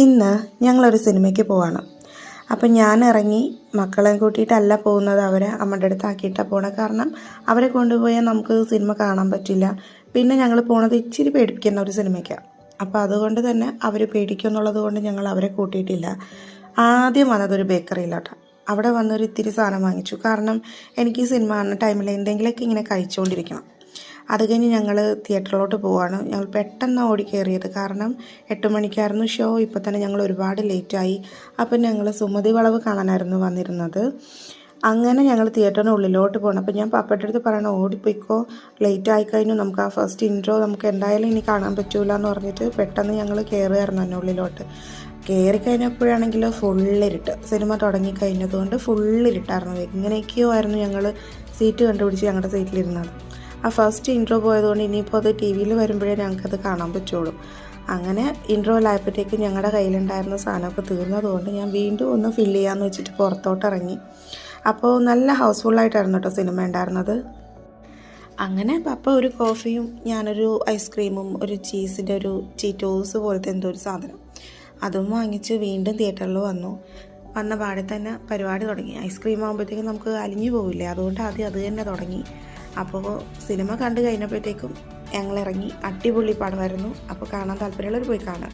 ഇന്ന് ഞങ്ങളൊരു സിനിമയ്ക്ക് പോവാണ്. അപ്പം ഞാൻ ഇറങ്ങി മക്കളെ കൂട്ടിയിട്ടല്ല പോകുന്നത്, അവരെ അമ്മയുടെ അടുത്താക്കിയിട്ടാണ് പോണത്. കാരണം അവരെ കൊണ്ടുപോയാൽ നമുക്ക് സിനിമ കാണാൻ പറ്റില്ല. പിന്നെ ഞങ്ങൾ പോണത് ഇച്ചിരി പേടിപ്പിക്കുന്ന ഒരു സിനിമയ്ക്കാണ്. അപ്പോൾ അതുകൊണ്ട് തന്നെ അവർ പേടിക്കുമെന്നുള്ളത് കൊണ്ട് ഞങ്ങൾ അവരെ കൂട്ടിയിട്ടില്ല. ആദ്യം വന്നതൊരു ബേക്കറിയിലോട്ട്. അവിടെ വന്നൊരു ഇത്തിരി സാധനം വാങ്ങിച്ചു. കാരണം എനിക്ക് ഈ സിനിമ കാണുന്ന ടൈമിൽ എന്തെങ്കിലുമൊക്കെ ഇങ്ങനെ കഴിച്ചുകൊണ്ടിരിക്കണം. അത് കഴിഞ്ഞ് ഞങ്ങൾ തിയേറ്ററിലോട്ട് പോവാണ്. ഞങ്ങൾ പെട്ടെന്ന് ഓടി കയറിയത്, കാരണം 8 മണിക്കായിരുന്നു ഷോ. ഇപ്പോൾ തന്നെ ഞങ്ങൾ ഒരുപാട് ലേറ്റായി. അപ്പം ഞങ്ങൾ സുമതി വളവ് കാണാനായിരുന്നു വന്നിരുന്നത്. അങ്ങനെ ഞങ്ങൾ തിയേറ്ററിന് ഉള്ളിലോട്ട് പോകണം. അപ്പം ഞാൻ പപ്പയുടെ അടുത്ത് പറയണം, ഓടിപ്പോയിക്കോ, ലേറ്റ് ആയിക്കഴിഞ്ഞു, നമുക്ക് ആ ഫസ്റ്റ് ഇൻട്രോ നമുക്ക് എന്തായാലും ഇനി കാണാൻ പറ്റൂല എന്ന് പറഞ്ഞിട്ട് പെട്ടെന്ന് ഞങ്ങൾ കയറുമായിരുന്നു തന്നെ ഉള്ളിലോട്ട്. കയറി കഴിഞ്ഞപ്പോഴാണെങ്കിൽ ഫുള്ളിരുട്ട്. സിനിമ തുടങ്ങിക്കഴിഞ്ഞതുകൊണ്ട് ഫുള്ളിരുട്ടായിരുന്നു. എങ്ങനെയൊക്കെയോ ആയിരുന്നു ഞങ്ങൾ സീറ്റ് കണ്ടുപിടിച്ച് ഞങ്ങളുടെ സീറ്റിലിരുന്നത്. ആ ഫസ്റ്റ് ഇൻട്രോ പോയതുകൊണ്ട് ഇനിയിപ്പോൾ അത് ടി വിയിൽ വരുമ്പോഴേ ഞങ്ങൾക്കത് കാണാൻ പറ്റുള്ളൂ. അങ്ങനെ ഇൻട്രോയിലായപ്പോഴത്തേക്ക് ഞങ്ങളുടെ കയ്യിലുണ്ടായിരുന്ന സാധനമൊക്കെ തീർന്നതുകൊണ്ട് ഞാൻ വീണ്ടും ഒന്ന് ഫില്ല് ചെയ്യാമെന്ന് വെച്ചിട്ട് പുറത്തോട്ട് ഇറങ്ങി. അപ്പോൾ നല്ല ഹൗസ്ഫുള്ളായിട്ടായിരുന്നു കേട്ടോ സിനിമ ഉണ്ടായിരുന്നത്. അങ്ങനെ പപ്പ ഒരു കോഫിയും ഞാനൊരു ഐസ്ക്രീമും ഒരു ചീസിൻ്റെ ഒരു ചീറ്റോസ് പോലത്തെ എന്തോ ഒരു സാധനം അതും വാങ്ങിച്ച് വീണ്ടും തിയേറ്ററിൽ വന്നു. വന്ന പാടെ തന്നെ പരിപാടി തുടങ്ങി. ഐസ്ക്രീം ആകുമ്പോഴത്തേക്കും നമുക്ക് അലിഞ്ഞു പോവില്ലേ, അതുകൊണ്ട് ആദ്യം അത് തന്നെ തുടങ്ങി. അപ്പോൾ സിനിമ കണ്ടു കഴിഞ്ഞപ്പോഴത്തേക്കും ഞങ്ങൾ ഇറങ്ങി. അടിപൊളി പടമായിരുന്നു. അപ്പോൾ കാണാൻ താല്പര്യമുള്ളവർ പോയി കാണാം.